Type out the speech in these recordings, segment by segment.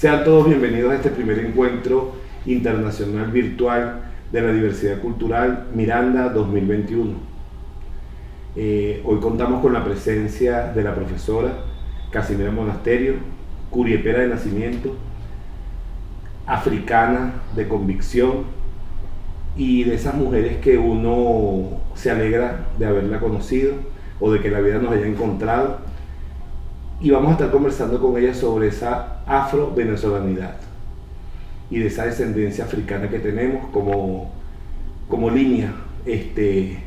Sean todos bienvenidos a este primer encuentro internacional virtual de la diversidad cultural Miranda 2021. Hoy contamos con la presencia de la profesora Casimira Monasterio, curiepera de nacimiento, africana de convicción y de esas mujeres que uno se alegra de haberla conocido o de que la vida nos haya encontrado. Y vamos a estar conversando con ella sobre esa afro-venezolanidad y de esa descendencia africana que tenemos como línea de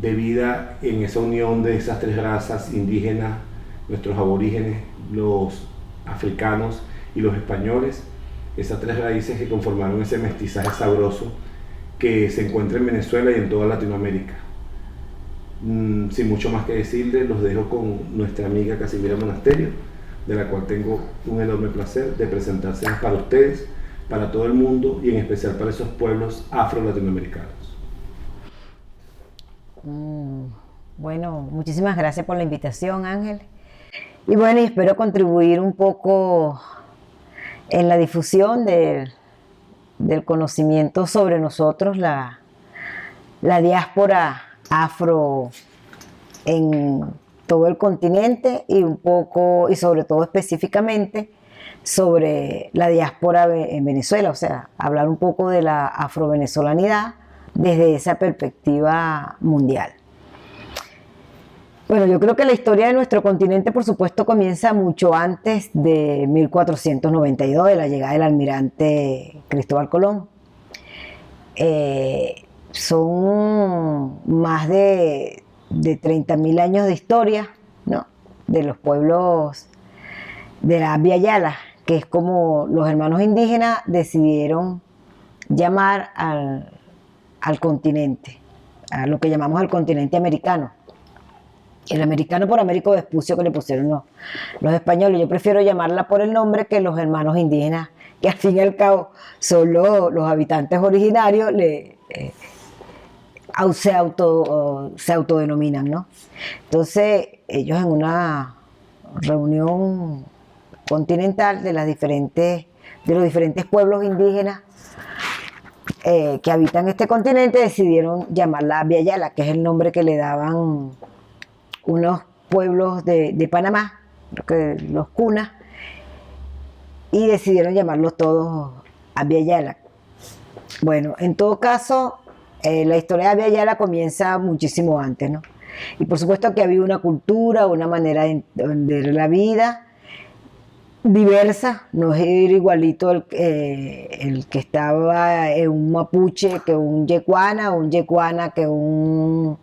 vida en esa unión de esas tres razas indígenas, nuestros aborígenes, los africanos y los españoles, esas tres raíces que conformaron ese mestizaje sabroso que se encuentra en Venezuela y en toda Latinoamérica. Sin mucho más que decirles, los dejo con nuestra amiga Casimira Monasterio, de la cual tengo un enorme placer de presentárselas para ustedes, para todo el mundo y en especial para esos pueblos afro-latinoamericanos. Bueno, muchísimas gracias por la invitación, Ángel. Y bueno, y espero contribuir un poco en la difusión del conocimiento sobre nosotros, la diáspora afro en todo el continente y un poco, y sobre todo específicamente, sobre la diáspora en Venezuela, o sea, hablar un poco de la afrovenezolanidad desde esa perspectiva mundial. Bueno, yo creo que la historia de nuestro continente, por supuesto, comienza mucho antes de 1492, de la llegada del almirante Cristóbal Colón. Son más de 30.000 años de historia, ¿no?, de los pueblos de la Via Yala, que es como los hermanos indígenas decidieron llamar al continente, a lo que llamamos el continente americano. El americano por Américo Vespucio, que le pusieron los españoles. Yo prefiero llamarla por el nombre que los hermanos indígenas, que al fin y al cabo son los habitantes originarios, se autodenominan, ¿no? Entonces, ellos en una reunión continental de los diferentes pueblos indígenas que habitan este continente, decidieron llamarla Via Yala, que es el nombre que le daban unos pueblos de Panamá, los cunas, y decidieron llamarlos todos a Via Yala. Bueno, en todo caso, la historia de Via Yala comienza muchísimo antes, ¿no? Y por supuesto que había una cultura, una manera de entender la vida diversa, no es igualito el que estaba en un mapuche que un yecuana, o un yecuana que un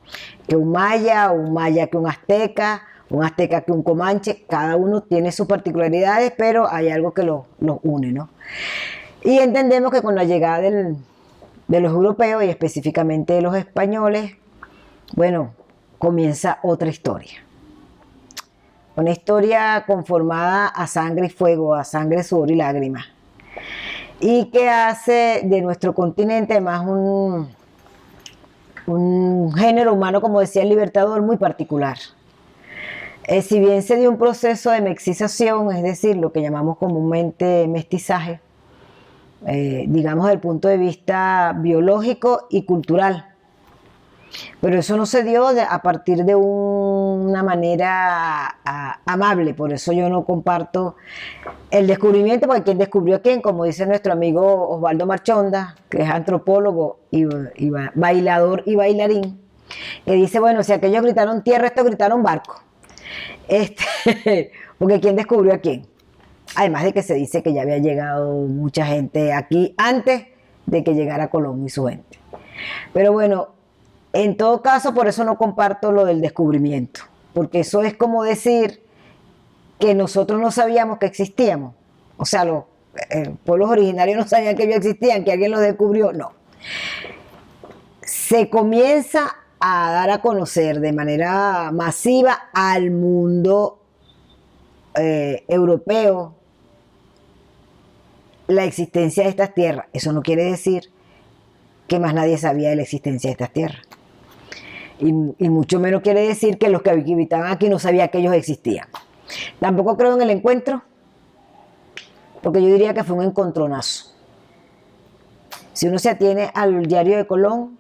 maya, o un maya que un azteca que un comanche. Cada uno tiene sus particularidades, pero hay algo que los une, ¿no? Y entendemos que con la llegada de los europeos y específicamente de los españoles, bueno, comienza otra historia. Una historia conformada a sangre y fuego, a sangre, sudor y lágrimas. Y que hace de nuestro continente además un género humano, como decía el Libertador, muy particular. Si bien se dio un proceso de mexización, es decir, lo que llamamos comúnmente mestizaje, digamos desde el punto de vista biológico y cultural, pero eso no se dio a partir de una manera amable. Por eso yo no comparto el descubrimiento, porque quien descubrió a quién, como dice nuestro amigo Osvaldo Marchonda, que es antropólogo y bailador y bailarín, que dice, bueno, si aquellos gritaron tierra, estos gritaron barco. Porque ¿quién descubrió a quién? Además de que se dice que ya había llegado mucha gente aquí antes de que llegara Colón y su gente. Pero bueno, en todo caso, por eso no comparto lo del descubrimiento, porque eso es como decir que nosotros no sabíamos que existíamos. O sea, los pueblos originarios no sabían que ellos existían, que alguien los descubrió. No. Se comienza a dar a conocer de manera masiva al mundo europeo la existencia de estas tierras. Eso no quiere decir que más nadie sabía de la existencia de estas tierras. Y mucho menos quiere decir que los que habitaban aquí no sabían que ellos existían. Tampoco creo en el encuentro porque yo diría que fue un encontronazo. Si uno se atiene al diario de Colón,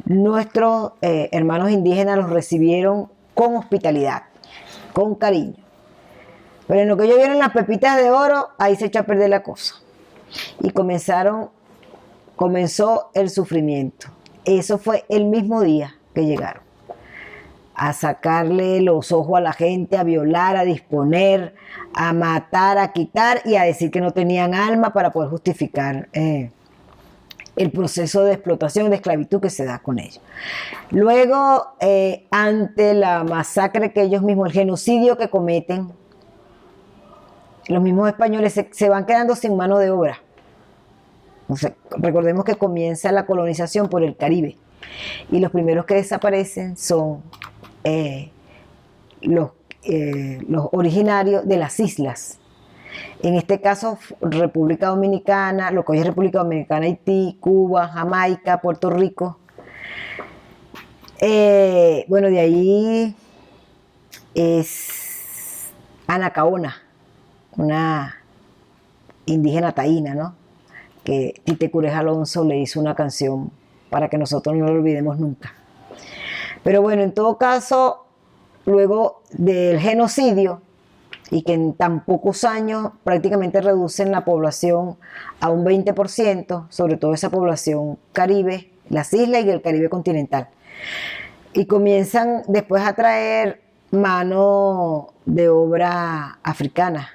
nuestros hermanos indígenas los recibieron con hospitalidad, con cariño. Pero en lo que ellos vieron las pepitas de oro, ahí se echó a perder la cosa. Y comenzó el sufrimiento. Eso fue el mismo día que llegaron. A sacarle los ojos a la gente, a violar, a disponer, a matar, a quitar y a decir que no tenían alma para poder justificar el proceso de explotación, de esclavitud que se da con ellos. Luego, ante la masacre que ellos mismos, el genocidio que cometen, los mismos españoles se van quedando sin mano de obra. O sea, recordemos que comienza la colonización por el Caribe y los primeros que desaparecen son los originarios de las islas. En este caso, República Dominicana, lo que hoy es República Dominicana, Haití, Cuba, Jamaica, Puerto Rico. Bueno, de ahí es Anacaona, una indígena taína, ¿no? Que Tite Curej Alonso le hizo una canción para que nosotros no lo olvidemos nunca. Pero bueno, en todo caso, luego del genocidio, y que en tan pocos años prácticamente reducen la población a un 20%, sobre todo esa población caribe, las islas y el Caribe continental. Y comienzan después a traer mano de obra africana,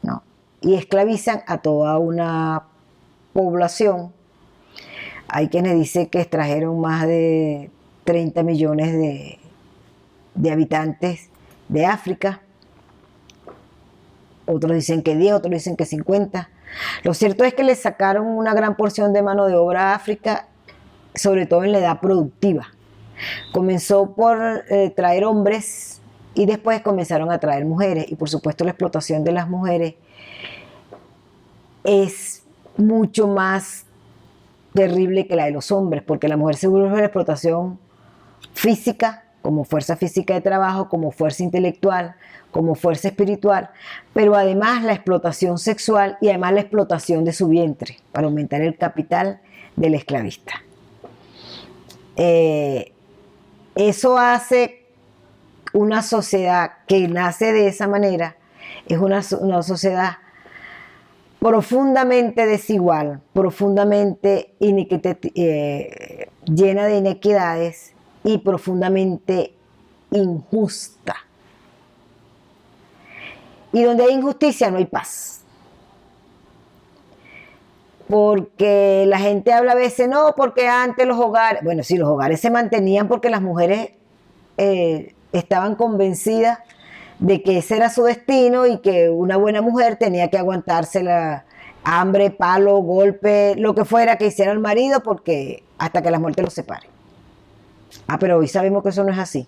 ¿no? Y esclavizan a toda una población. Hay quienes dicen que extrajeron más de 30 millones de habitantes de África. Otros dicen que 10, otros dicen que 50. Lo cierto es que le sacaron una gran porción de mano de obra a África, sobre todo en la edad productiva. Comenzó por traer hombres y después comenzaron a traer mujeres. Y por supuesto la explotación de las mujeres es mucho más terrible que la de los hombres, porque la mujer se vuelve la explotación física, como fuerza física de trabajo, como fuerza intelectual, como fuerza espiritual, pero además la explotación sexual y además la explotación de su vientre para aumentar el capital del esclavista. Eso hace una sociedad que nace de esa manera, es una sociedad profundamente desigual, profundamente llena de inequidades y profundamente injusta. Y donde hay injusticia no hay paz. Porque la gente habla a veces, no, porque antes los hogares, bueno, sí, los hogares se mantenían porque las mujeres estaban convencidas de que ese era su destino y que una buena mujer tenía que aguantarse la hambre, palo, golpe, lo que fuera que hiciera el marido, porque hasta que la muerte los separe. Pero hoy sabemos que eso no es así.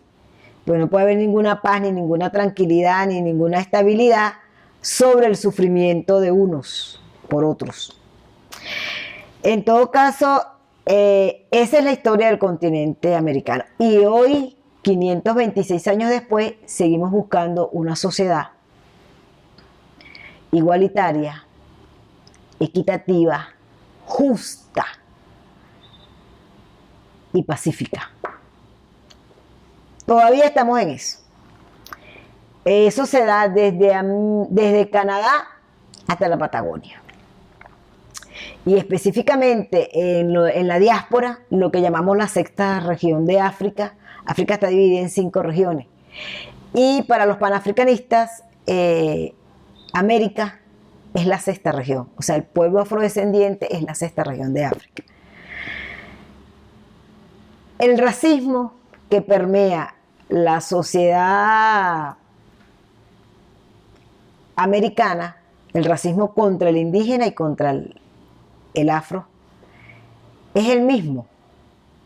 Pues no puede haber ninguna paz, ni ninguna tranquilidad, ni ninguna estabilidad sobre el sufrimiento de unos por otros. En todo caso, esa es la historia del continente americano. Y hoy, 526 años después, seguimos buscando una sociedad igualitaria, equitativa, justa y pacífica. Todavía estamos en eso. Eso se da desde Canadá hasta la Patagonia. Y específicamente en la diáspora, lo que llamamos la sexta región de África. África está dividida en 5 regiones. Y para los panafricanistas, América es la sexta región. O sea, el pueblo afrodescendiente es la sexta región de África. El racismo que permea la sociedad americana, el racismo contra el indígena y contra el afro, es el mismo,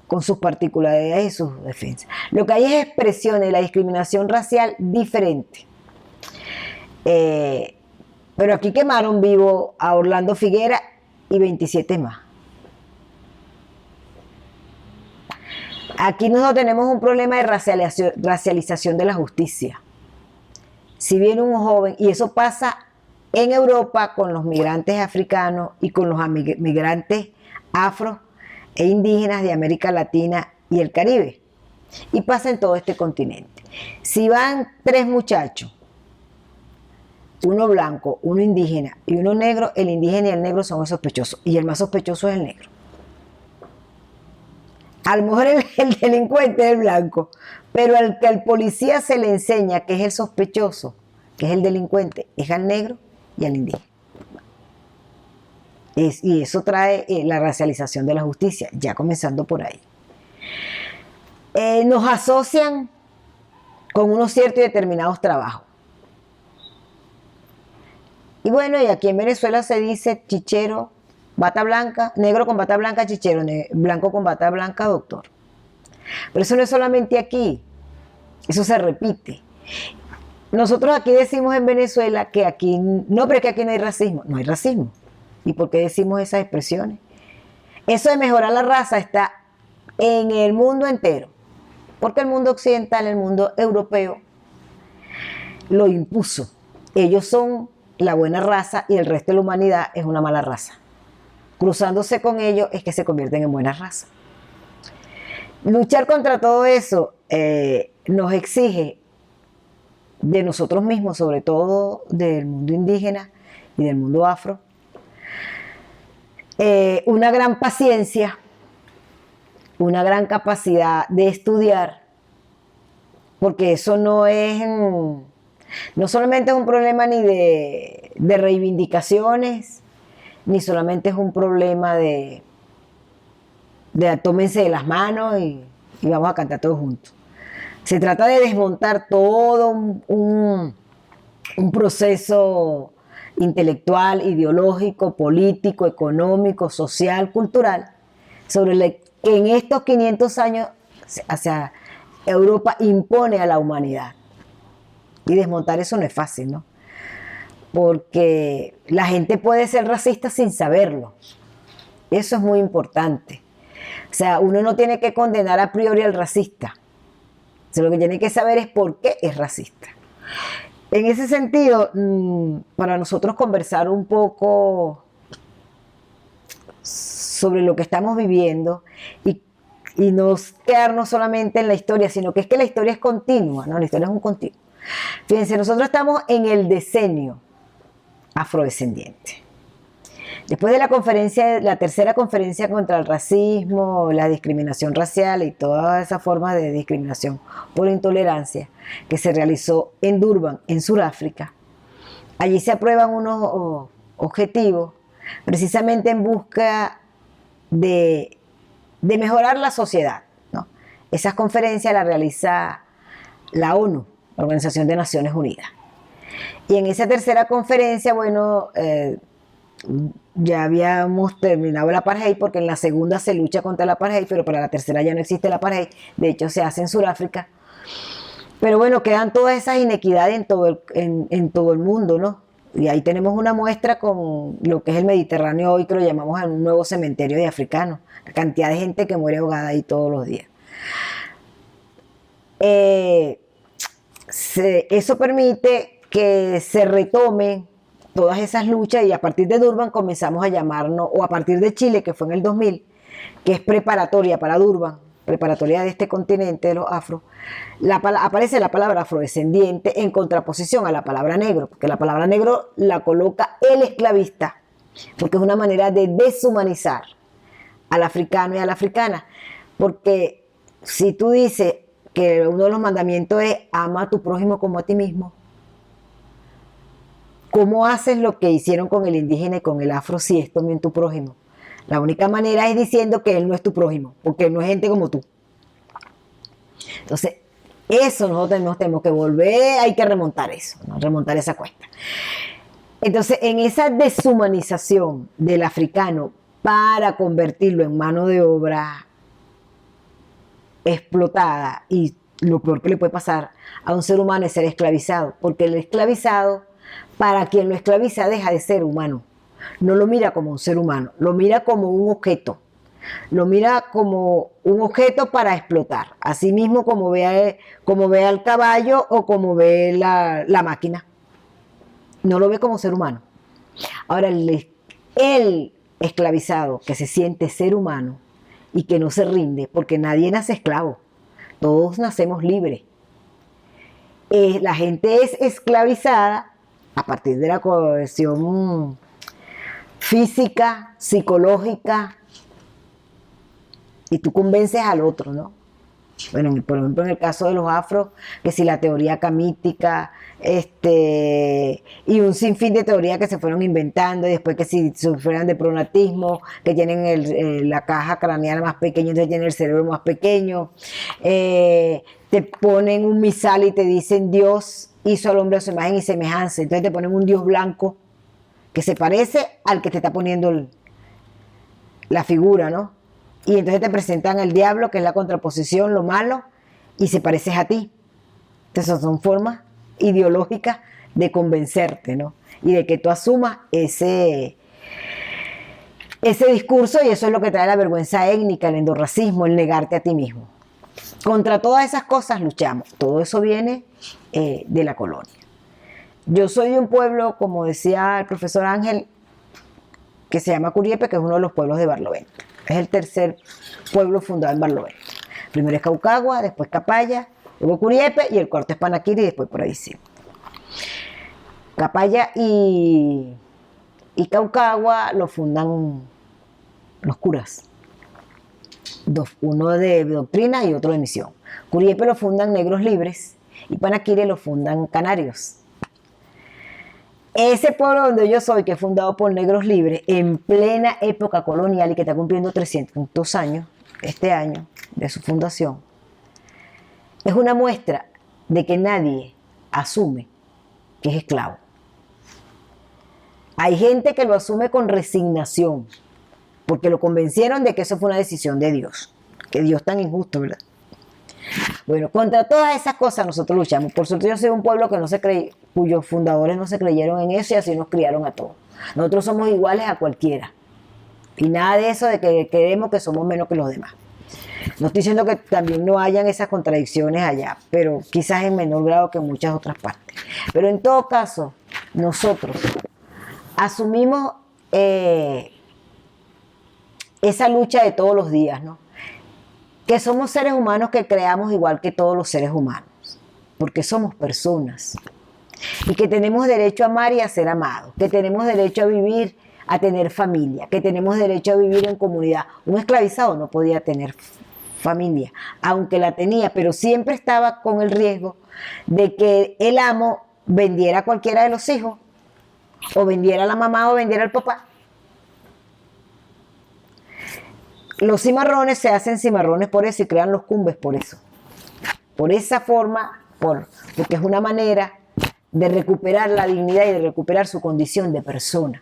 con sus particularidades y sus defensas. Lo que hay es expresiones de la discriminación racial diferente. Pero aquí quemaron vivo a Orlando Figuera y 27 más. Aquí nosotros tenemos un problema de racialización de la justicia. Si viene un joven, y eso pasa en Europa con los migrantes africanos y con los migrantes afro e indígenas de América Latina y el Caribe. Y pasa en todo este continente. Si van 3 muchachos, uno blanco, uno indígena y uno negro, el indígena y el negro son los sospechosos. Y el más sospechoso es el negro. A lo mejor el delincuente es el blanco, pero al que el policía se le enseña que es el sospechoso, que es el delincuente, es al negro y al indígena. Y eso trae la racialización de la justicia, ya comenzando por ahí. Nos asocian con unos ciertos y determinados trabajos. Y bueno, y aquí en Venezuela se dice chichero, bata blanca, negro con bata blanca, chichero, blanco con bata blanca, doctor. Pero eso no es solamente aquí, eso se repite. Nosotros aquí decimos en Venezuela que aquí, no, pero es que aquí no hay racismo. No hay racismo. ¿Y por qué decimos esas expresiones? Eso de mejorar la raza está en el mundo entero. Porque el mundo occidental, el mundo europeo, lo impuso. Ellos son la buena raza y el resto de la humanidad es una mala raza. Cruzándose con ellos es que se convierten en buena raza. Luchar contra todo eso nos exige de nosotros mismos, sobre todo del mundo indígena y del mundo afro, una gran paciencia, una gran capacidad de estudiar, porque eso no es, no solamente es un problema ni de reivindicaciones, ni solamente es un problema de tómense de las manos y vamos a cantar todos juntos. Se trata de desmontar todo un proceso intelectual, ideológico, político, económico, social, cultural, sobre el que en estos 500 años hacia Europa impone a la humanidad. Y desmontar eso no es fácil, ¿no? Porque la gente puede ser racista sin saberlo. Eso es muy importante. O sea, uno no tiene que condenar a priori al racista. O sea, lo que tiene que saber es por qué es racista. En ese sentido, para nosotros conversar un poco sobre lo que estamos viviendo y no quedarnos solamente en la historia, sino que es que la historia es continua, ¿no? La historia es un continuo. Fíjense, nosotros estamos en el decenio afrodescendiente. Después de la tercera conferencia contra el racismo, la discriminación racial y todas esas formas de discriminación por intolerancia que se realizó en Durban, en Sudáfrica, allí se aprueban unos objetivos precisamente en busca de mejorar la sociedad, ¿no? Esas conferencias las realiza la ONU, la Organización de Naciones Unidas. Y en esa tercera conferencia, bueno, ya habíamos terminado el apartheid, porque en la segunda se lucha contra el apartheid, pero para la tercera ya no existe el apartheid. De hecho, se hace en Sudáfrica. Pero bueno, quedan todas esas inequidades en todo el mundo, ¿no? Y ahí tenemos una muestra con lo que es el Mediterráneo hoy, que lo llamamos un nuevo cementerio de africanos. La cantidad de gente que muere ahogada ahí todos los días. Eso permite que se retomen todas esas luchas, y a partir de Durban comenzamos a llamarnos, o a partir de Chile, que fue en el 2000, que es preparatoria para Durban, preparatoria de este continente de los afro, aparece la palabra afrodescendiente en contraposición a la palabra negro, porque la palabra negro la coloca el esclavista, porque es una manera de deshumanizar al africano y a la africana, porque si tú dices que uno de los mandamientos es ama a tu prójimo como a ti mismo, ¿cómo haces lo que hicieron con el indígena y con el afro si es también tu prójimo? La única manera es diciendo que él no es tu prójimo, porque él no es gente como tú. Entonces, eso nosotros tenemos que volver, hay que remontar eso, ¿no? Remontar esa cuesta. Entonces, en esa deshumanización del africano para convertirlo en mano de obra explotada, y lo peor que le puede pasar a un ser humano es ser esclavizado, porque el esclavizado, para quien lo esclaviza, deja de ser humano. No lo mira como un ser humano, lo mira como un objeto. Lo mira como un objeto para explotar. Así mismo como ve al caballo o como ve la máquina. no lo ve como ser humano. Ahora, el esclavizado que se siente ser humano y que no se rinde, porque nadie nace esclavo, todos nacemos libres. La gente es esclavizada a partir de la coerción física, psicológica, y tú convences al otro, ¿no? Bueno, por ejemplo, en el caso de los afros, que si la teoría camítica, y un sinfín de teorías que se fueron inventando, y después que si sufrieran de pronatismo, que tienen la caja craneal más pequeña, entonces tienen el cerebro más pequeño, te ponen un misal y te dicen Dios hizo al hombre a su imagen y semejanza, entonces te ponen un Dios blanco que se parece al que te está poniendo la figura, ¿no? Y entonces te presentan al diablo, que es la contraposición, lo malo, y se parece a ti. Entonces son formas ideológicas de convencerte, ¿no? Y de que tú asumas ese discurso, y eso es lo que trae la vergüenza étnica, el endorracismo, el negarte a ti mismo. Contra todas esas cosas luchamos. Todo eso viene de la colonia. Yo soy de un pueblo, como decía el profesor Ángel, que se llama Curiepe, que es uno de los pueblos de Barlovento. Es el tercer pueblo fundado en Barlovento. Primero es Caucagua, después Capaya, luego Curiepe, y el cuarto es Panaquiri, y después por ahí sí. Capaya y Caucagua lo fundan los curas. Uno de doctrina y otro de misión. Curiepe lo fundan negros libres y Panaquiri lo fundan canarios. Ese pueblo donde yo soy, que es fundado por negros libres, en plena época colonial y que está cumpliendo 300 años, este año, de su fundación, es una muestra de que nadie asume que es esclavo. Hay gente que lo asume con resignación, porque lo convencieron de que eso fue una decisión de Dios, que Dios tan injusto, ¿verdad? Bueno, contra todas esas cosas nosotros luchamos. Por suerte yo soy un pueblo que cuyos fundadores no se creyeron en eso y así nos criaron a todos. Nosotros somos iguales a cualquiera. Y nada de eso de que creemos que somos menos que los demás. No estoy diciendo que también no hayan esas contradicciones allá, pero quizás en menor grado que en muchas otras partes. Pero en todo caso, nosotros asumimos esa lucha de todos los días, ¿no? Que somos seres humanos que creamos igual que todos los seres humanos, porque somos personas, y que tenemos derecho a amar y a ser amados, que tenemos derecho a vivir, a tener familia, que tenemos derecho a vivir en comunidad. Un esclavizado no podía tener familia, aunque la tenía, pero siempre estaba con el riesgo de que el amo vendiera a cualquiera de los hijos, o vendiera a la mamá o vendiera al papá. Los cimarrones se hacen cimarrones por eso y crean los cumbes por eso. Por esa forma, porque es una manera de recuperar la dignidad y de recuperar su condición de persona.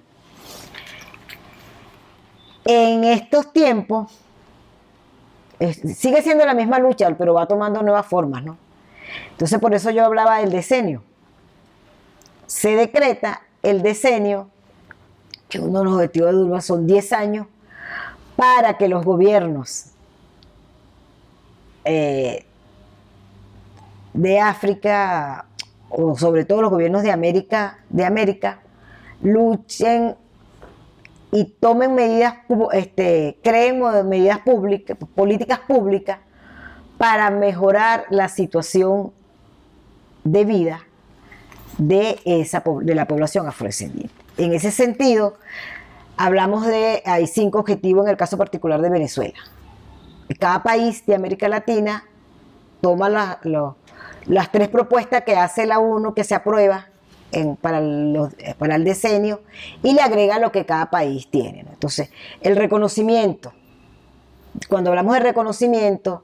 En estos tiempos, sigue siendo la misma lucha, pero va tomando nuevas formas, ¿no? Entonces, por eso yo hablaba del decenio. Se decreta el decenio, que uno de los objetivos de Durban son 10 años, para que los gobiernos de África, o sobre todo los gobiernos de América, luchen y tomen medidas, creen medidas públicas, políticas públicas para mejorar la situación de vida de la población afrodescendiente. En ese sentido, hay 5 objetivos en el caso particular de Venezuela. Cada país de América Latina toma las 3 propuestas que hace la ONU, que se aprueba para el decenio, y le agrega lo que cada país tiene, ¿no? Entonces, el reconocimiento. Cuando hablamos de reconocimiento,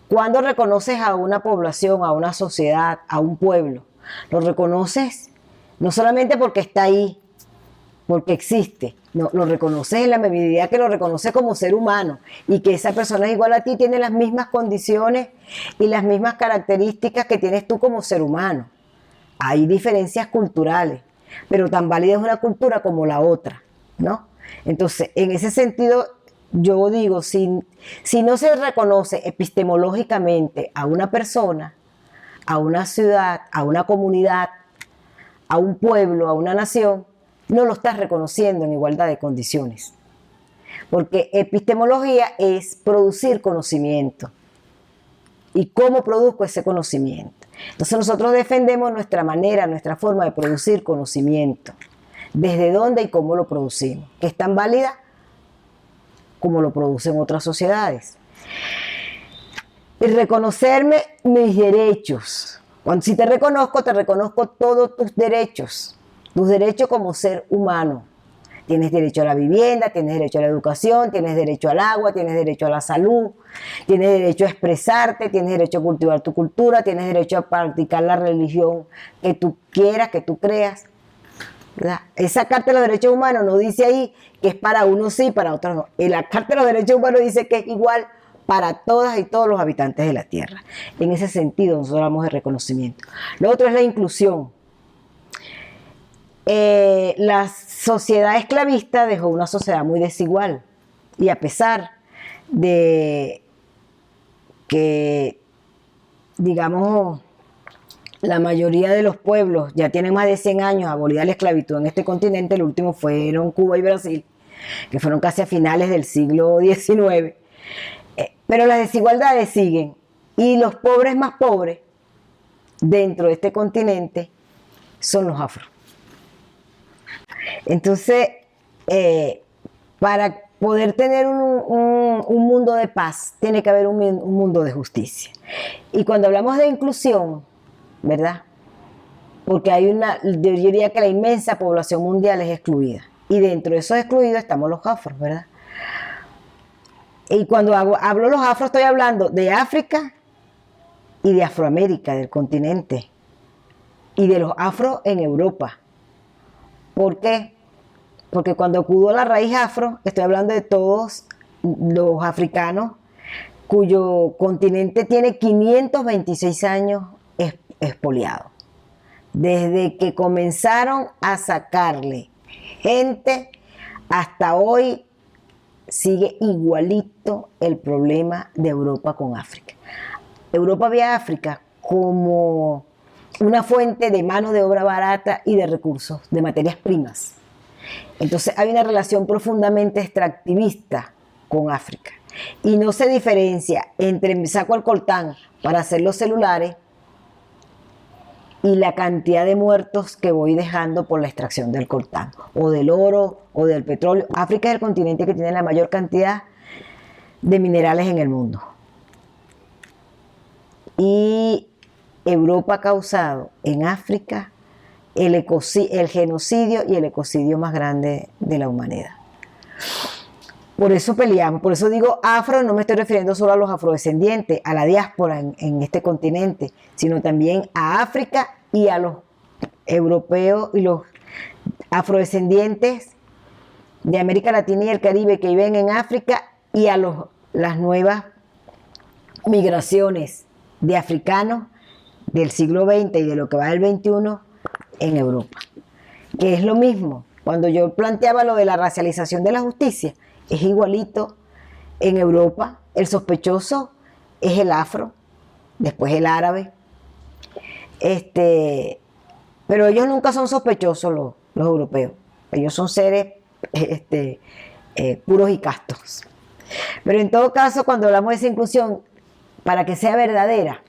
cuando reconoces a una población, a una sociedad, a un pueblo, lo reconoces no solamente porque está ahí, porque existe, no, lo reconoces en la medida que lo reconoces como ser humano y que esa persona es igual a ti, tiene las mismas condiciones y las mismas características que tienes tú como ser humano. Hay diferencias culturales, pero tan válida es una cultura como la otra, ¿no? Entonces, en ese sentido, yo digo, si no se reconoce epistemológicamente a una persona, a una ciudad, a una comunidad, a un pueblo, a una nación, no lo estás reconociendo en igualdad de condiciones. Porque epistemología es producir conocimiento. ¿Y cómo produzco ese conocimiento? Entonces nosotros defendemos nuestra manera, nuestra forma de producir conocimiento. Desde dónde y cómo lo producimos. Que es tan válida como lo producen otras sociedades. Y reconocerme mis derechos. Si te reconozco todos tus derechos. Tus derechos como ser humano. Tienes derecho a la vivienda, tienes derecho a la educación, tienes derecho al agua, tienes derecho a la salud, tienes derecho a expresarte, tienes derecho a cultivar tu cultura, tienes derecho a practicar la religión que tú quieras, que tú creas, ¿verdad? Esa Carta de los Derechos Humanos no dice ahí que es para unos sí, para otros no. Y la Carta de los Derechos Humanos dice que es igual para todas y todos los habitantes de la Tierra. En ese sentido nosotros hablamos de reconocimiento. Lo otro es la inclusión. La sociedad esclavista dejó una sociedad muy desigual y a pesar de que, digamos, la mayoría de los pueblos ya tienen más de 100 años abolida la esclavitud en este continente, el último fueron Cuba y Brasil, que fueron casi a finales del siglo XIX, pero las desigualdades siguen y los pobres más pobres dentro de este continente son los afros. Entonces, para poder tener un mundo de paz, tiene que haber un mundo de justicia. Y cuando hablamos de inclusión, ¿verdad? Porque yo diría que la inmensa población mundial es excluida. Y dentro de esos excluidos estamos los afros, ¿verdad? Y cuando hablo de los afros, estoy hablando de África y de Afroamérica, del continente. Y de los afros en Europa. ¿Por qué? Porque cuando acudo a la raíz afro, estoy hablando de todos los africanos cuyo continente tiene 526 años expoliado. Desde que comenzaron a sacarle gente hasta hoy sigue igualito el problema de Europa con África. Europa ve a África como una fuente de mano de obra barata y de recursos, de materias primas. Entonces hay una relación profundamente extractivista con África. Y no se diferencia entre saco el coltán para hacer los celulares y la cantidad de muertos que voy dejando por la extracción del coltán, o del oro, o del petróleo. África es el continente que tiene la mayor cantidad de minerales en el mundo. Y Europa ha causado en África el genocidio y el ecocidio más grande de la humanidad. Por eso peleamos, por eso digo afro, no me estoy refiriendo solo a los afrodescendientes, a la diáspora en este continente, sino también a África y a los europeos y los afrodescendientes de América Latina y el Caribe que viven en África y a las nuevas migraciones de africanos del siglo XX y de lo que va del XXI en Europa. Que es lo mismo, cuando yo planteaba lo de la racialización de la justicia, es igualito en Europa. El sospechoso es el afro, después el árabe. Pero ellos nunca son sospechosos los europeos. Ellos son seres puros y castos. Pero en todo caso, cuando hablamos de esa inclusión, para que sea verdadera,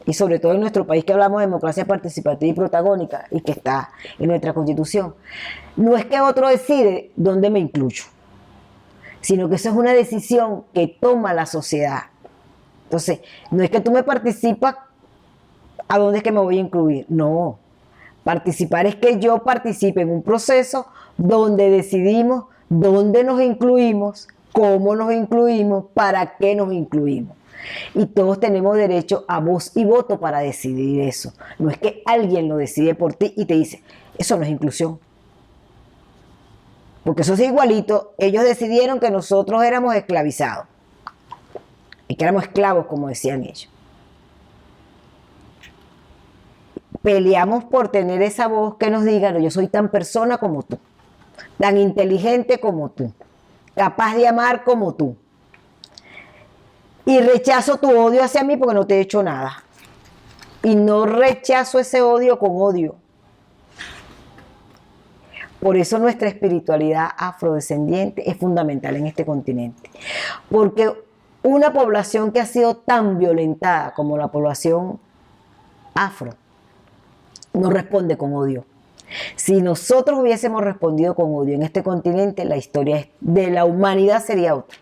y sobre todo en nuestro país que hablamos de democracia participativa y protagónica, y que está en nuestra Constitución, no es que otro decide dónde me incluyo, sino que eso es una decisión que toma la sociedad. Entonces, no es que tú me participas a dónde es que me voy a incluir, no. Participar es que yo participe en un proceso donde decidimos dónde nos incluimos, cómo nos incluimos, para qué nos incluimos. Y todos tenemos derecho a voz y voto para decidir eso. No es que alguien lo decide por ti y te dice, eso no es inclusión. Porque eso es igualito, ellos decidieron que nosotros éramos esclavizados. Y que éramos esclavos, como decían ellos. Peleamos por tener esa voz que nos diga, no, yo soy tan persona como tú, tan inteligente como tú, capaz de amar como tú. Y rechazo tu odio hacia mí porque no te he hecho nada. Y no rechazo ese odio con odio. Por eso nuestra espiritualidad afrodescendiente es fundamental en este continente. Porque una población que ha sido tan violentada como la población afro no responde con odio. Si nosotros hubiésemos respondido con odio en este continente, la historia de la humanidad sería otra.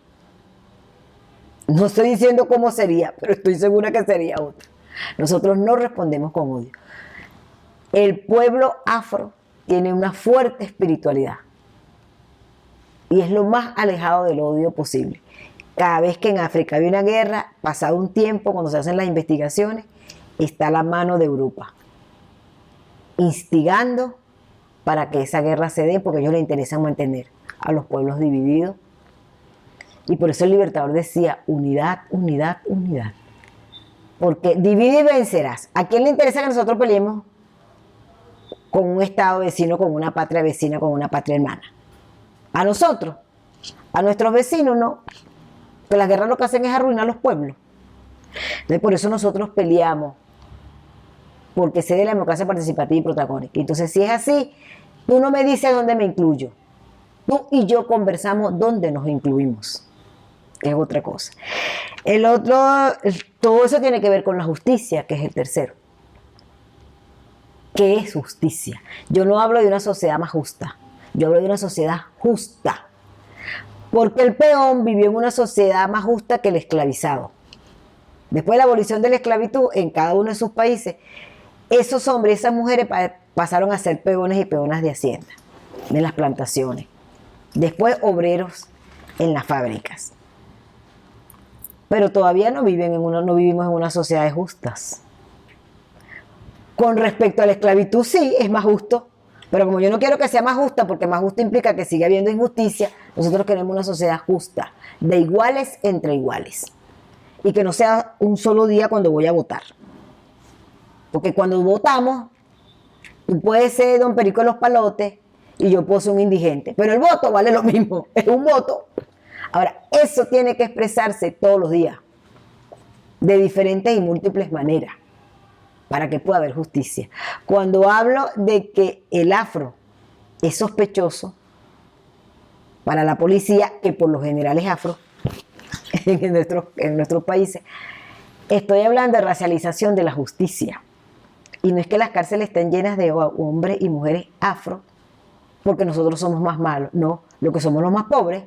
No estoy diciendo cómo sería, pero estoy segura que sería otra. Nosotros no respondemos con odio. El pueblo afro tiene una fuerte espiritualidad y es lo más alejado del odio posible. Cada vez que en África hay una guerra, pasado un tiempo, cuando se hacen las investigaciones, está la mano de Europa instigando para que esa guerra se dé, porque a ellos les interesa mantener a los pueblos divididos. Y por eso el Libertador decía: unidad, unidad, unidad. Porque divide y vencerás. ¿A quién le interesa que nosotros peleemos con un estado vecino, con una patria vecina, con una patria hermana? A nosotros, a nuestros vecinos no. Que las guerras lo que hacen es arruinar los pueblos. Entonces, por eso nosotros peleamos, porque se dé la democracia participativa y protagónica. Entonces, si es así, tú no me dices dónde me incluyo. Tú y yo conversamos dónde nos incluimos, que es otra cosa. El otro, todo eso tiene que ver con la justicia, que es el tercero. ¿Qué es justicia? Yo no hablo de una sociedad más justa, yo hablo de una sociedad justa. Porque el peón vivió en una sociedad más justa que el esclavizado. Después de la abolición de la esclavitud en cada uno de sus países, esos hombres y esas mujeres pasaron a ser peones y peonas de hacienda, de las plantaciones. Después obreros en las fábricas. Pero todavía no vivimos en unas sociedades justas. Con respecto a la esclavitud, sí, es más justo. Pero como yo no quiero que sea más justa, porque más justa implica que siga habiendo injusticia, nosotros queremos una sociedad justa, de iguales entre iguales. Y que no sea un solo día cuando voy a votar. Porque cuando votamos, tú puedes ser don Perico de los Palotes y yo puedo ser un indigente. Pero el voto vale lo mismo, es un voto. Ahora, eso tiene que expresarse todos los días, de diferentes y múltiples maneras, para que pueda haber justicia. Cuando hablo de que el afro es sospechoso para la policía, que por lo general es afro en nuestros países, estoy hablando de racialización de la justicia. Y no es que las cárceles estén llenas de hombres y mujeres afro, porque nosotros somos más malos. No, lo que somos los más pobres.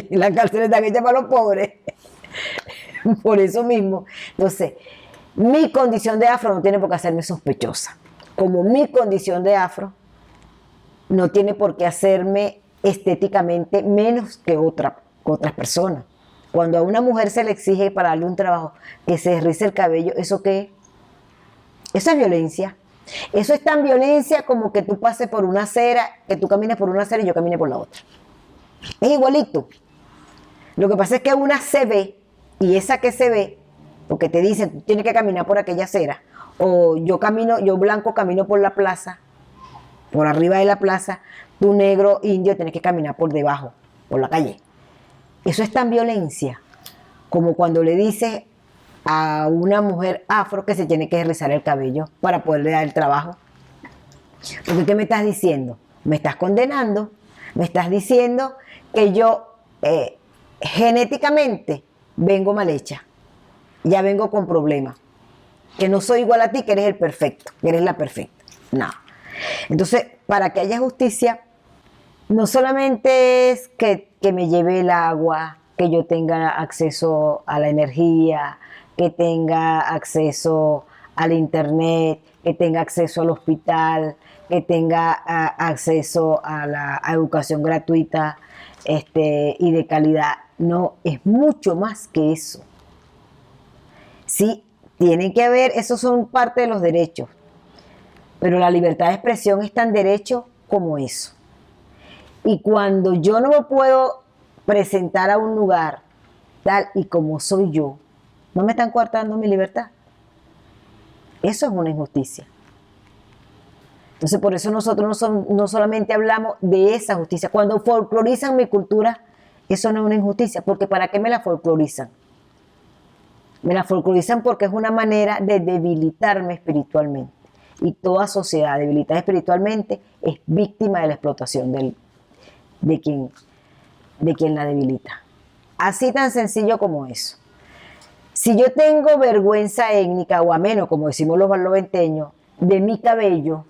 Las cárceles están hechas para los pobres. Por eso mismo. Entonces, mi condición de afro no tiene por qué hacerme sospechosa. Como mi condición de afro no tiene por qué hacerme estéticamente menos que otras personas. Cuando a una mujer se le exige para darle un trabajo que se desrice el cabello, ¿eso qué es? Eso es violencia. Eso es tan violencia como que tú pases por una acera, que tú camines por una acera y yo camine por la otra. Es igualito. Lo que pasa es que una se ve, y esa que se ve, porque te dicen, tú tienes que caminar por aquella acera, o yo blanco camino por la plaza, por arriba de la plaza, tú negro indio tienes que caminar por debajo, por la calle. Eso es tan violencia como cuando le dices a una mujer afro que se tiene que rizar el cabello para poderle dar el trabajo. Porque ¿qué me estás diciendo? Me estás condenando, me estás diciendo que yo genéticamente vengo mal hecha, ya vengo con problemas, que no soy igual a ti, que eres el perfecto, que eres la perfecta. No. Entonces, para que haya justicia, no solamente es que me lleve el agua, que yo tenga acceso a la energía, que tenga acceso al internet, que tenga acceso al hospital, que tenga acceso a la educación gratuita y de calidad. No, es mucho más que eso. Sí, tiene que haber, esos son parte de los derechos, pero la libertad de expresión es tan derecho como eso. Y cuando yo no me puedo presentar a un lugar tal y como soy yo, no me están coartando mi libertad. Eso es una injusticia. Entonces, por eso nosotros no solamente hablamos de esa justicia. Cuando folclorizan mi cultura, eso no es una injusticia, porque ¿para qué me la folclorizan? Me la folclorizan porque es una manera de debilitarme espiritualmente. y toda sociedad debilitada espiritualmente es víctima de la explotación de quien la debilita. Así tan sencillo como eso. Si yo tengo vergüenza étnica o ameno, como decimos los barloventeños, de mi cabello,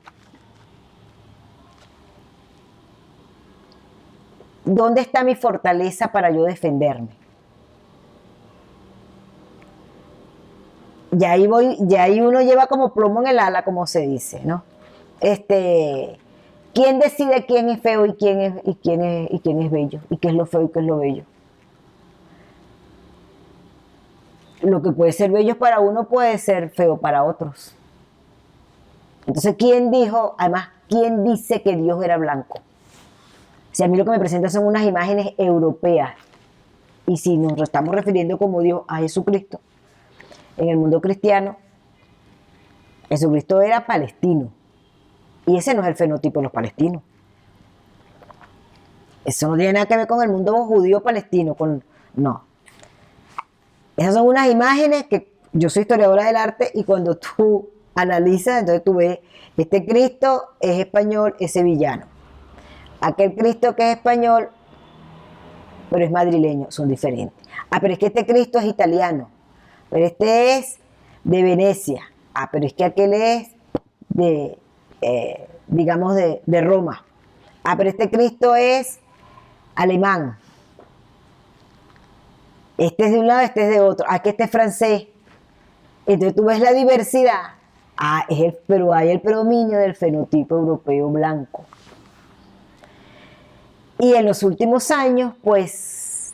¿dónde está mi fortaleza para yo defenderme? Ya ahí uno lleva como plomo en el ala, como se dice, ¿no? ¿Quién decide quién es feo y quién es bello? ¿Y qué es lo feo y qué es lo bello? Lo que puede ser bello para uno puede ser feo para otros. Entonces, ¿quién dice que Dios era blanco? Si a mí lo que me presenta son unas imágenes europeas, y si nos estamos refiriendo como Dios a Jesucristo, en el mundo cristiano, Jesucristo era palestino, y ese no es el fenotipo de los palestinos. Eso no tiene nada que ver con el mundo judío palestino, no. Esas son unas imágenes que yo soy historiadora del arte, y cuando tú analizas, entonces tú ves, este Cristo es español, es sevillano. Aquel Cristo que es español, pero es madrileño, son diferentes. Pero es que este Cristo es italiano, pero este es de Venecia. Pero es que aquel es digamos, de Roma. Pero este Cristo es alemán. Este es de un lado, este es de otro. Aquí este es francés. Entonces tú ves la diversidad. Pero hay el predominio del fenotipo europeo blanco. Y en los últimos años, pues,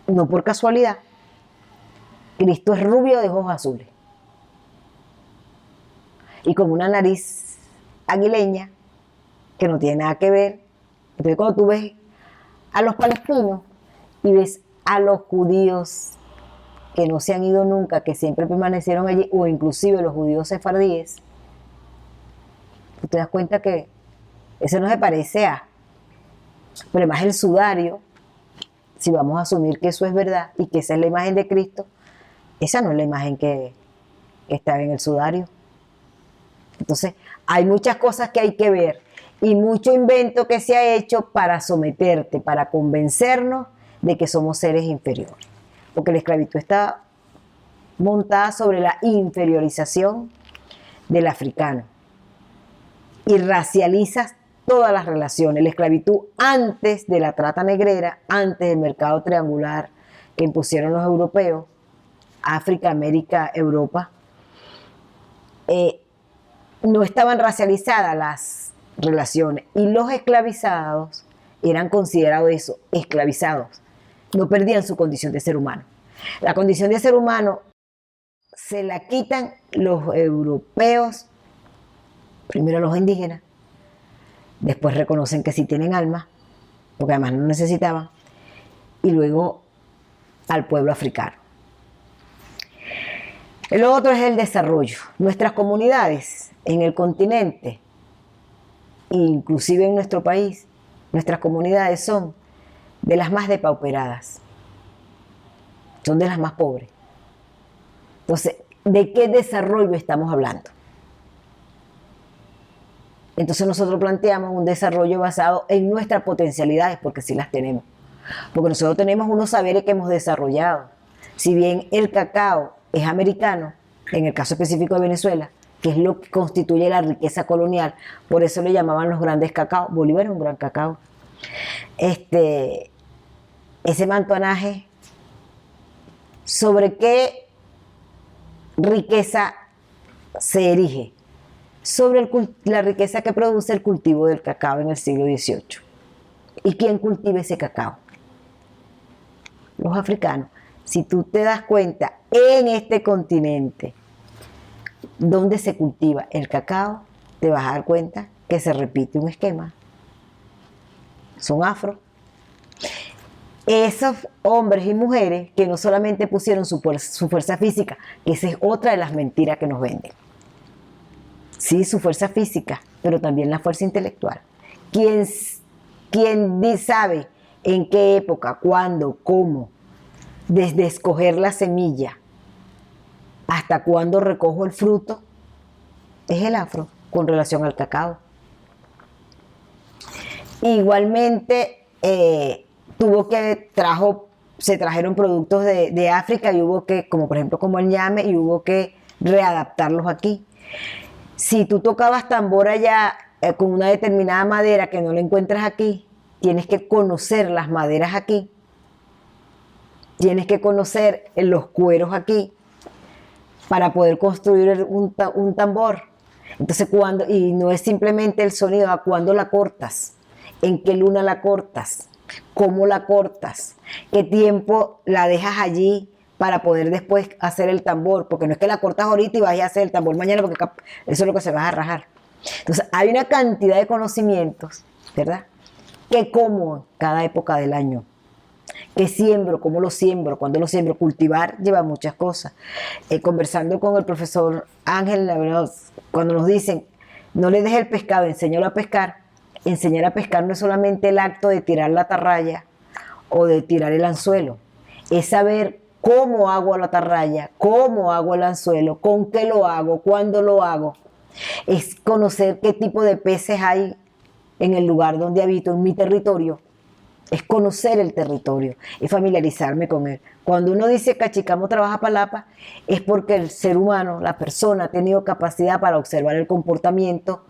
no por casualidad, Cristo es rubio de ojos azules y con una nariz aguileña que no tiene nada que ver. Entonces, cuando tú ves a los palestinos y ves a los judíos que no se han ido nunca, que siempre permanecieron allí, o inclusive los judíos sefardíes, tú te das cuenta que eso no se parece a... Pero además el sudario, si vamos a asumir que eso es verdad y que esa es la imagen de Cristo, esa no es la imagen que está en el sudario. Entonces, hay muchas cosas que hay que ver y mucho invento que se ha hecho para someterte, para convencernos de que somos seres inferiores. Porque la esclavitud está montada sobre la inferiorización del africano y racializas todas las relaciones. La esclavitud antes de la trata negrera, antes del mercado triangular que impusieron los europeos, África, América, Europa, no estaban racializadas las relaciones y los esclavizados eran considerados eso, esclavizados. No perdían su condición de ser humano. La condición de ser humano se la quitan los europeos, primero los indígenas, después reconocen que sí tienen alma, porque además no necesitaban, y luego al pueblo africano. El otro es el desarrollo. Nuestras comunidades en el continente, inclusive en nuestro país, nuestras comunidades son de las más depauperadas, son de las más pobres. Entonces, ¿de qué desarrollo estamos hablando? Entonces nosotros planteamos un desarrollo basado en nuestras potencialidades, porque sí las tenemos. Porque nosotros tenemos unos saberes que hemos desarrollado. Si bien el cacao es americano, en el caso específico de Venezuela, que es lo que constituye la riqueza colonial, por eso le llamaban los grandes cacaos. Bolívar es un gran cacao. Ese mantonaje, ¿sobre qué riqueza se erige? Sobre la riqueza que produce el cultivo del cacao en el siglo XVIII. ¿Y quién cultiva ese cacao? Los africanos. Si tú te das cuenta, en este continente donde se cultiva el cacao, te vas a dar cuenta que se repite un esquema. Son afro. Esos hombres y mujeres que no solamente pusieron su fuerza física, que esa es otra de las mentiras que nos venden. Sí, su fuerza física, pero también la fuerza intelectual. ¿Quién sabe en qué época, cuándo, cómo? Desde escoger la semilla hasta cuándo recojo el fruto, es el afro con relación al cacao. Igualmente, se trajeron productos de África y hubo que, como por ejemplo como el ñame, y hubo que readaptarlos aquí. Si tú tocabas tambor allá con una determinada madera que no la encuentras aquí, tienes que conocer las maderas aquí, tienes que conocer los cueros aquí para poder construir un tambor. Entonces, y no es simplemente el sonido, a cuándo la cortas, en qué luna la cortas, cómo la cortas, qué tiempo la dejas allí para poder después hacer el tambor, porque no es que la cortas ahorita y vas a hacer el tambor mañana, porque eso es lo que se va a rajar. Entonces, hay una cantidad de conocimientos, ¿verdad?, que como cada época del año, que siembro, cómo lo siembro, cuándo lo siembro. Cultivar lleva muchas cosas. Conversando con el profesor Ángel, la verdad, cuando nos dicen, no le dejes el pescado, enséñalo a pescar. Enseñar a pescar no es solamente el acto de tirar la atarraya o de tirar el anzuelo, es saber cómo hago la atarraya, cómo hago el anzuelo, con qué lo hago, cuándo lo hago. Es conocer qué tipo de peces hay en el lugar donde habito, en mi territorio. Es conocer el territorio, es familiarizarme con él. Cuando uno dice Cachicamo trabaja palapa, es porque el ser humano, la persona, ha tenido capacidad para observar el comportamiento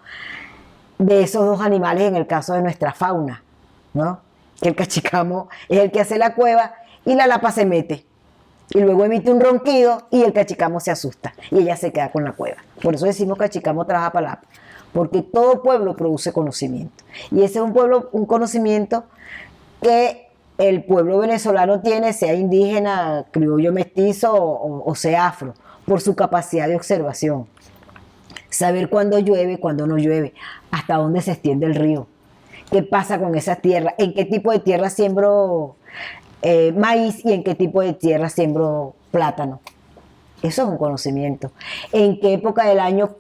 de esos dos animales en el caso de nuestra fauna, ¿no? Que el cachicamo es el que hace la cueva y la lapa se mete. Y luego emite un ronquido y el cachicamo se asusta y ella se queda con la cueva. Por eso decimos Cachicamo trabaja palapa, porque todo pueblo produce conocimiento. Y ese es un conocimiento que el pueblo venezolano tiene, sea indígena, criollo, mestizo o sea afro, por su capacidad de observación. Saber cuándo llueve, cuándo no llueve, hasta dónde se extiende el río, qué pasa con esas tierras, en qué tipo de tierra siembro maíz y en qué tipo de tierra siembro plátano. Eso es un conocimiento. En qué época del año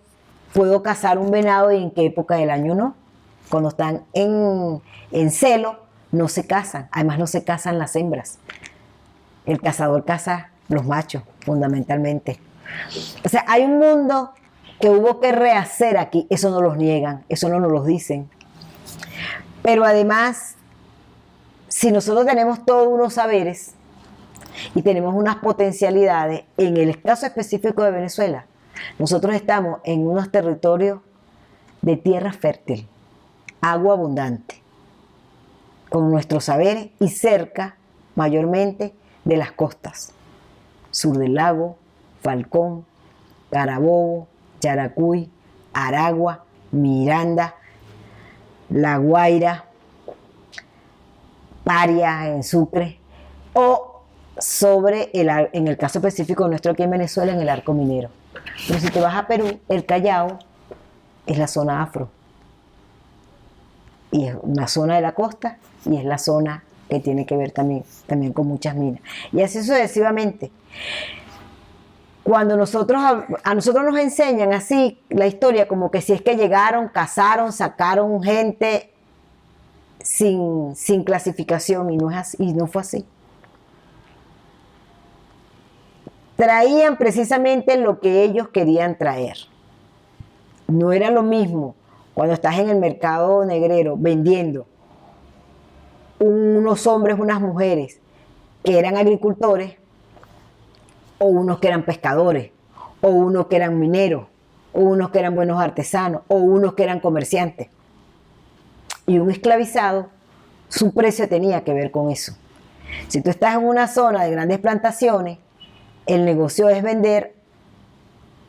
puedo cazar un venado y en qué época del año no. Cuando están en celo, no se cazan, además no se cazan las hembras. El cazador caza los machos, fundamentalmente. O sea, hay un mundo que hubo que rehacer aquí, eso no los niegan, eso no nos lo dicen. Pero además, si nosotros tenemos todos unos saberes y tenemos unas potencialidades, en el caso específico de Venezuela, nosotros estamos en unos territorios de tierra fértil, agua abundante, con nuestros saberes y cerca, mayormente, de las costas, sur del lago, Falcón, Carabobo, Yaracuy, Aragua, Miranda, La Guaira, Paria en Sucre, o en el caso específico nuestro aquí en Venezuela, en el arco minero. Pero si te vas a Perú, el Callao es la zona afro, y es una zona de la costa, y es la zona que tiene que ver también con muchas minas. Y así sucesivamente. Cuando a nosotros nos enseñan así la historia, como que si es que llegaron, cazaron, sacaron gente sin clasificación, y no es así, y no fue así. Traían precisamente lo que ellos querían traer. No era lo mismo cuando estás en el mercado negrero vendiendo unos hombres, unas mujeres que eran agricultores, o unos que eran pescadores, o unos que eran mineros, o unos que eran buenos artesanos, o unos que eran comerciantes. Y un esclavizado, su precio tenía que ver con eso. Si tú estás en una zona de grandes plantaciones, el negocio es vender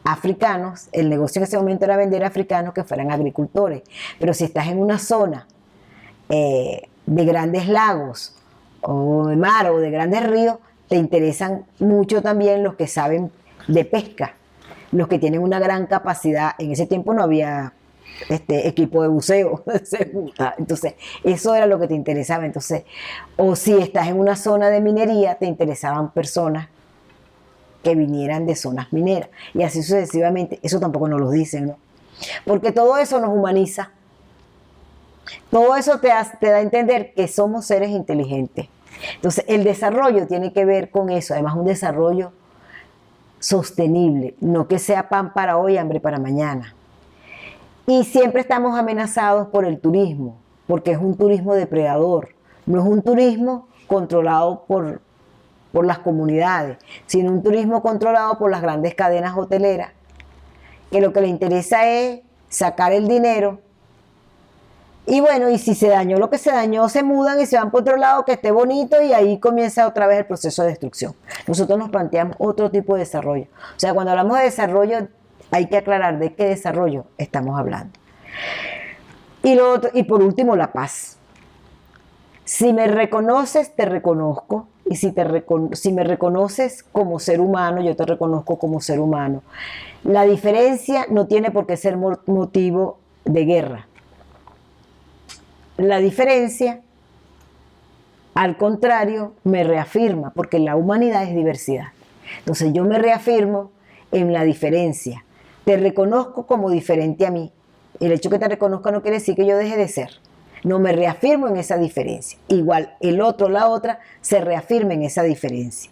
africanos, el negocio en ese momento era vender africanos que fueran agricultores. Pero si estás en una zona de grandes lagos, o de mar, o de grandes ríos, te interesan mucho también los que saben de pesca, los que tienen una gran capacidad. En ese tiempo no había equipo de buceo, entonces eso era lo que te interesaba. Entonces, o si estás en una zona de minería, te interesaban personas que vinieran de zonas mineras, y así sucesivamente. Eso tampoco nos lo dicen, ¿no? Porque todo eso nos humaniza, todo eso te da a entender que somos seres inteligentes. Entonces el desarrollo tiene que ver con eso, además un desarrollo sostenible, no que sea pan para hoy, hambre para mañana. Y siempre estamos amenazados por el turismo, porque es un turismo depredador, no es un turismo controlado por las comunidades, sino un turismo controlado por las grandes cadenas hoteleras, que lo que le interesa es sacar el dinero. Y bueno, y si se dañó lo que se dañó, se mudan y se van por otro lado que esté bonito y ahí comienza otra vez el proceso de destrucción. Nosotros nos planteamos otro tipo de desarrollo. O sea, cuando hablamos de desarrollo, hay que aclarar de qué desarrollo estamos hablando. Y por último, la paz. Si me reconoces, te reconozco. Y si me reconoces como ser humano, yo te reconozco como ser humano. La diferencia no tiene por qué ser motivo de guerra. La diferencia, al contrario, me reafirma, porque la humanidad es diversidad. Entonces yo me reafirmo en la diferencia. Te reconozco como diferente a mí. El hecho que te reconozca no quiere decir que yo deje de ser. No, me reafirmo en esa diferencia. Igual el otro, la otra, se reafirma en esa diferencia.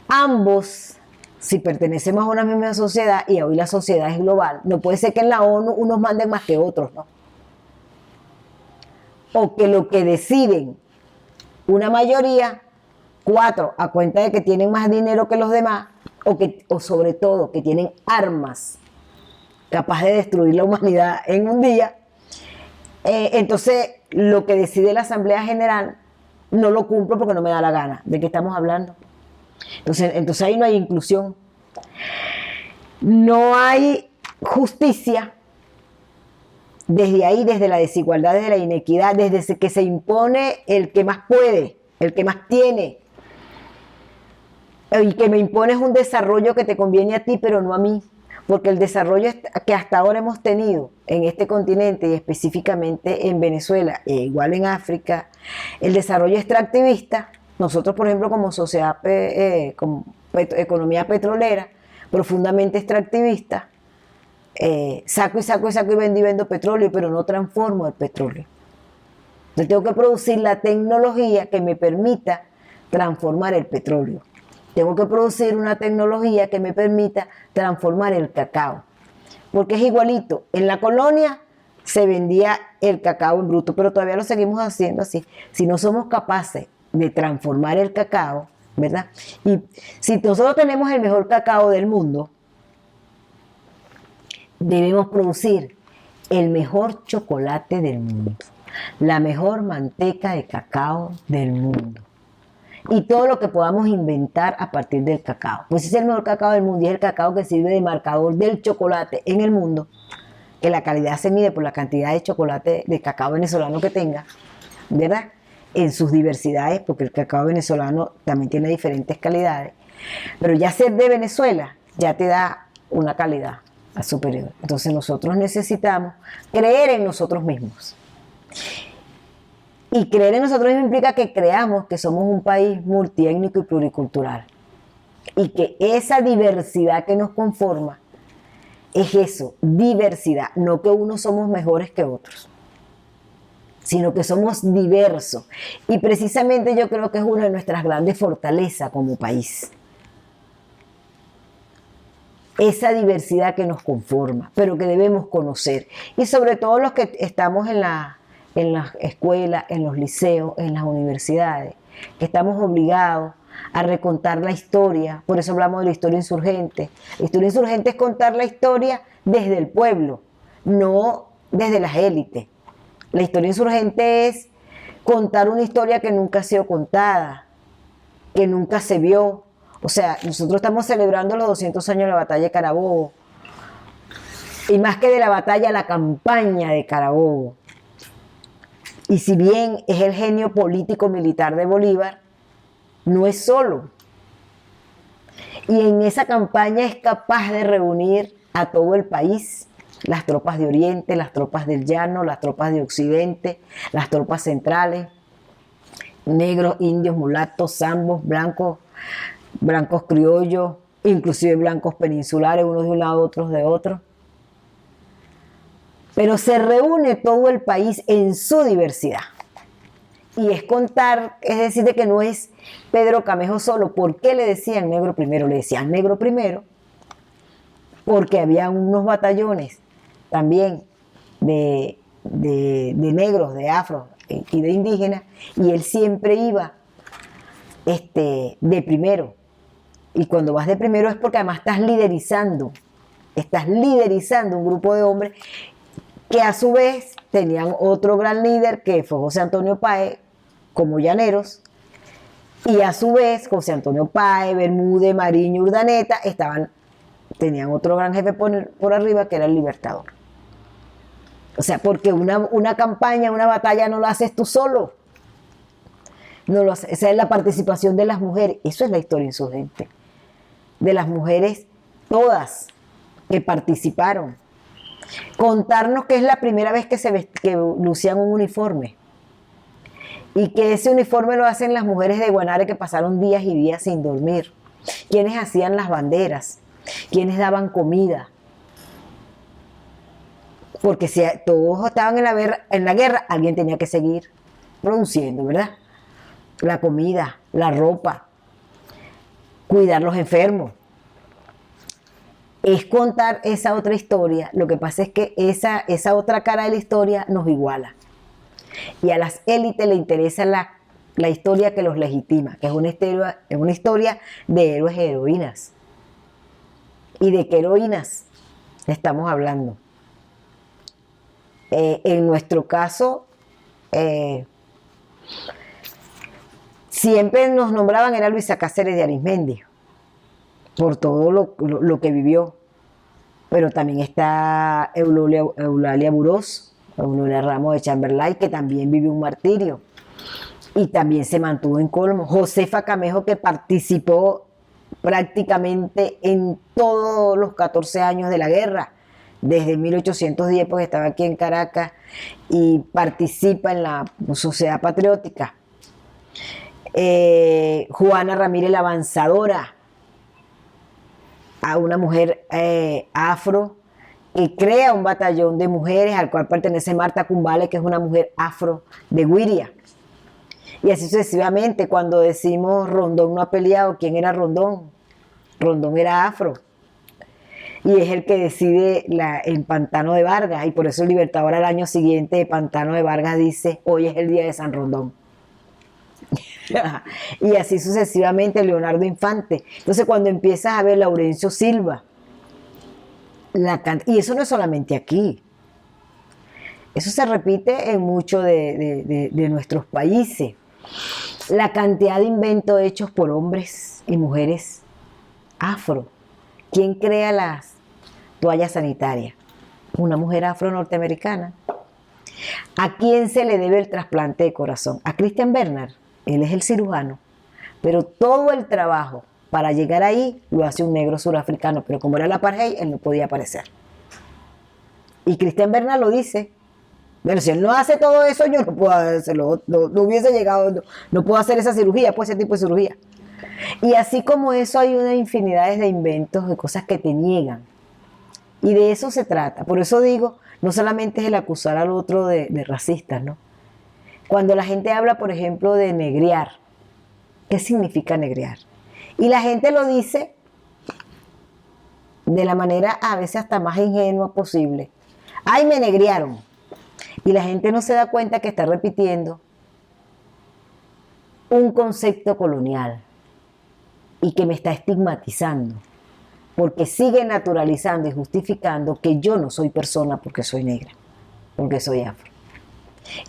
Ambos, si pertenecemos a una misma sociedad, y hoy la sociedad es global, no puede ser que en la ONU unos manden más que otros, ¿no? O que lo que deciden una mayoría, 4, a cuenta de que tienen más dinero que los demás, o sobre todo que tienen armas capaces de destruir la humanidad en un día, entonces lo que decide la Asamblea General no lo cumplo porque no me da la gana. ¿De qué estamos hablando? Entonces ahí no hay inclusión, no hay justicia. Desde ahí, desde la desigualdad, desde la inequidad, desde que se impone el que más puede, el que más tiene, y que me impones un desarrollo que te conviene a ti, pero no a mí, porque el desarrollo que hasta ahora hemos tenido en este continente y específicamente en Venezuela, e igual en África, el desarrollo extractivista. Nosotros, por ejemplo, como sociedad, como economía petrolera, profundamente extractivista, saco y vendo petróleo, pero no transformo el petróleo. Entonces tengo que producir la tecnología que me permita transformar el petróleo. Tengo que producir una tecnología que me permita transformar el cacao. Porque es igualito. En la colonia se vendía el cacao en bruto, pero todavía lo seguimos haciendo así. Si no somos capaces de transformar el cacao, ¿verdad? Y si nosotros tenemos el mejor cacao del mundo, debemos producir el mejor chocolate del mundo, la mejor manteca de cacao del mundo y todo lo que podamos inventar a partir del cacao. Pues es el mejor cacao del mundo y es el cacao que sirve de marcador del chocolate en el mundo, que la calidad se mide por la cantidad de chocolate de cacao venezolano que tenga, ¿verdad? En sus diversidades, porque el cacao venezolano también tiene diferentes calidades, pero ya ser de Venezuela ya te da una calidad superior. Entonces nosotros necesitamos creer en nosotros mismos. Y creer en nosotros mismos implica que creamos que somos un país multiétnico y pluricultural. Y que esa diversidad que nos conforma es eso, diversidad. No que unos somos mejores que otros, sino que somos diversos. Y precisamente yo creo que es una de nuestras grandes fortalezas como país. Esa diversidad que nos conforma, pero que debemos conocer. Y sobre todo los que estamos en las escuelas, en los liceos, en las universidades, que estamos obligados a recontar la historia. Por eso hablamos de la historia insurgente. La historia insurgente es contar la historia desde el pueblo, no desde las élites. La historia insurgente es contar una historia que nunca ha sido contada, que nunca se vio. O sea, nosotros estamos celebrando los 200 años de la batalla de Carabobo. Y más que de la batalla, la campaña de Carabobo. Y si bien es el genio político-militar de Bolívar, no es solo. Y en esa campaña es capaz de reunir a todo el país, las tropas de Oriente, las tropas del Llano, las tropas de Occidente, las tropas centrales, negros, indios, mulatos, zambos, blancos criollos, inclusive blancos peninsulares, unos de un lado, otros de otro. Pero se reúne todo el país en su diversidad. Y es contar, es decir, de que no es Pedro Camejo solo. ¿Por qué le decían negro primero? Le decían negro primero porque había unos batallones también de negros, de afro y de indígenas, y él siempre iba de primero. Y cuando vas de primero es porque además estás liderizando un grupo de hombres que a su vez tenían otro gran líder que fue José Antonio Páez como llaneros, y a su vez José Antonio Páez, Bermúdez, Mariño, Urdaneta tenían otro gran jefe por arriba que era el Libertador. O sea, porque una campaña, una batalla no la haces tú solo. Esa es la participación de las mujeres. Eso es la historia insurgente. De las mujeres todas que participaron. Contarnos que es la primera vez que lucían un uniforme. Y que ese uniforme lo hacen las mujeres de Guanare que pasaron días y días sin dormir. Quienes hacían las banderas, quienes daban comida. Porque si todos estaban en la guerra, alguien tenía que seguir produciendo, ¿verdad? La comida, la ropa, cuidar los enfermos. Es contar esa otra historia. Lo que pasa es que esa otra cara de la historia nos iguala. Y a las élites le interesa la historia que los legitima, que es una historia de héroes y heroínas. ¿Y de qué heroínas estamos hablando? En nuestro caso, siempre nos nombraban, era Luisa Cáceres de Arismendi, por todo lo que vivió. Pero también está Eulalia Burós, Eulalia Ramos de Chamberlain, que también vivió un martirio y también se mantuvo en Colmo. Josefa Camejo, que participó prácticamente en todos los 14 años de la guerra, desde 1810, porque estaba aquí en Caracas, y participa en la Sociedad Patriótica. Juana Ramírez la Avanzadora, a una mujer afro que crea un batallón de mujeres al cual pertenece Marta Cumbale, que es una mujer afro de Guiria. Y así sucesivamente. Cuando decimos Rondón no ha peleado, ¿quién era Rondón? Rondón era afro. Y es el que decide el Pantano de Vargas. Y por eso el Libertador al año siguiente de Pantano de Vargas dice: hoy es el día de San Rondón. Y así sucesivamente Leonardo Infante. Entonces cuando empiezas a ver Laurencio Silva, y eso no es solamente aquí, eso se repite en muchos de nuestros países, la cantidad de inventos hechos por hombres y mujeres afro. ¿Quién crea las toallas sanitarias? Una mujer afro norteamericana. ¿A quién se le debe el trasplante de corazón? A Christian Bernard. Él es el cirujano, pero todo el trabajo para llegar ahí lo hace un negro surafricano, pero como era el apartheid, él no podía aparecer. Y Christian Bernard lo dice: bueno, si él no hace todo eso, yo no puedo hacerlo, no hubiese llegado, no puedo hacer esa cirugía, pues ese tipo de cirugía. Y así como eso hay una infinidad de inventos, de cosas que te niegan. Y de eso se trata. Por eso digo, no solamente es el acusar al otro de racistas, ¿no? Cuando la gente habla, por ejemplo, de negrear, ¿qué significa negrear? Y la gente lo dice de la manera a veces hasta más ingenua posible. ¡Ay, me negrearon! Y la gente no se da cuenta que está repitiendo un concepto colonial y que me está estigmatizando, porque sigue naturalizando y justificando que yo no soy persona porque soy negra, porque soy afro.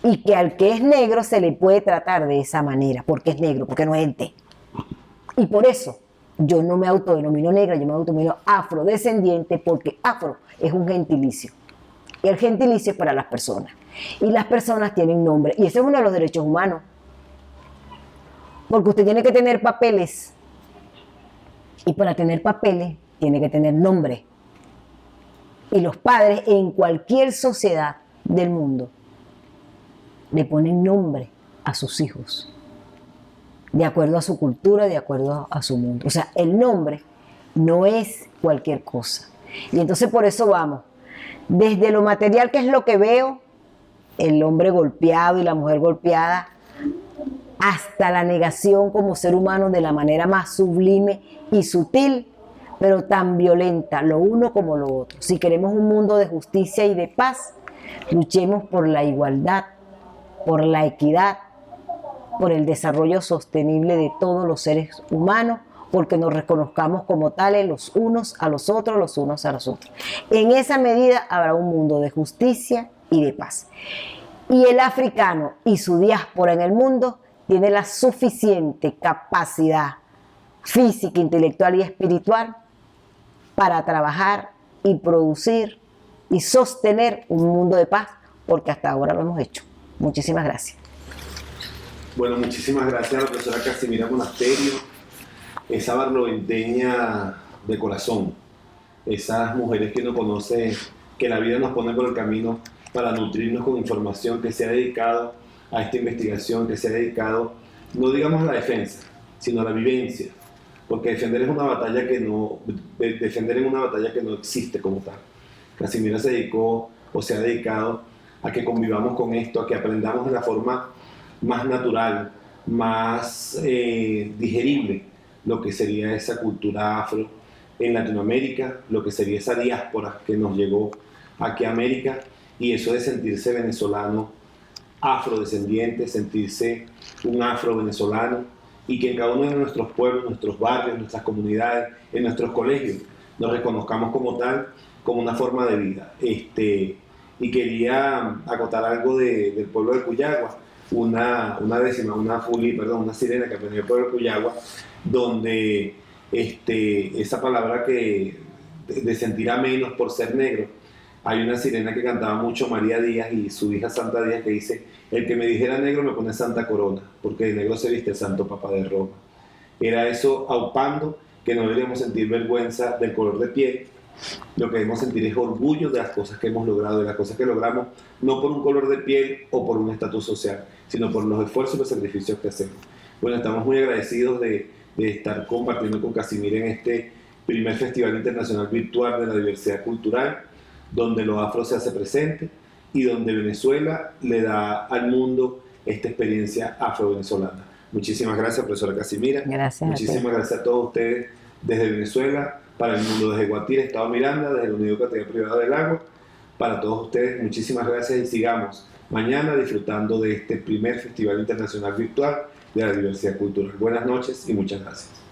Y que al que es negro se le puede tratar de esa manera, porque es negro, porque no es ente. Y por eso yo no me autodenomino negra, yo me autodenomino afrodescendiente, porque afro es un gentilicio. Y el gentilicio es para las personas. Y las personas tienen nombre. Y ese es uno de los derechos humanos. Porque usted tiene que tener papeles. Y para tener papeles tiene que tener nombre. Y los padres en cualquier sociedad del mundo le ponen nombre a sus hijos, de acuerdo a su cultura, de acuerdo a su mundo. O sea, el nombre no es cualquier cosa. Y entonces por eso vamos, desde lo material, que es lo que veo, el hombre golpeado y la mujer golpeada, hasta la negación como ser humano de la manera más sublime y sutil, pero tan violenta, lo uno como lo otro. Si queremos un mundo de justicia y de paz, luchemos por la igualdad, por la equidad, por el desarrollo sostenible de todos los seres humanos, porque nos reconozcamos como tales los unos a los otros, los unos a los otros. En esa medida habrá un mundo de justicia y de paz. Y el africano y su diáspora en el mundo tiene la suficiente capacidad física, intelectual y espiritual para trabajar y producir y sostener un mundo de paz, porque hasta ahora lo hemos hecho. Muchísimas gracias. Bueno, muchísimas gracias a la profesora Casimira Monasterio, esa barloventeña de corazón, esas mujeres que uno conoce, que la vida nos pone por el camino para nutrirnos con información, que se ha dedicado a esta investigación, que se ha dedicado, no digamos a la defensa, sino a la vivencia, porque defender es una batalla que no, defender es una batalla que no existe como tal. Casimira se dedicó o se ha dedicado a que convivamos con esto, a que aprendamos de la forma más natural, más digerible lo que sería esa cultura afro en Latinoamérica, lo que sería esa diáspora que nos llegó aquí a América, y eso de sentirse venezolano, afrodescendiente, sentirse un afro-venezolano, y que en cada uno de nuestros pueblos, nuestros barrios, nuestras comunidades, en nuestros colegios, nos reconozcamos como tal, como una forma de vida. Y quería acotar algo del pueblo de Cuyagua, una sirena que aprendió el pueblo de Cuyagua, donde esa palabra de sentir a menos por ser negro, hay una sirena que cantaba mucho María Díaz y su hija Santa Díaz, que dice: el que me dijera negro me pone Santa Corona, porque de negro se viste el Santo Papa de Roma. Era eso aupando que no deberíamos sentir vergüenza del color de piel. Lo que debemos sentir es orgullo de las cosas que hemos logrado, de las cosas que logramos, no por un color de piel o por un estatus social, sino por los esfuerzos y los sacrificios que hacemos. Bueno, estamos muy agradecidos de estar compartiendo con Casimira en este primer Festival Internacional Virtual de la Diversidad Cultural, donde lo afro se hace presente y donde Venezuela le da al mundo esta experiencia afro-venezolana. Muchísimas gracias, profesora Casimira. Gracias. Muchísimas gracias a todos ustedes desde Venezuela, para el mundo, desde Guatire, Estado Miranda, desde la Unidad Educativa Privada del Agua. Para todos ustedes, muchísimas gracias y sigamos mañana disfrutando de este primer Festival Internacional Virtual de la Diversidad Cultural. Buenas noches y muchas gracias.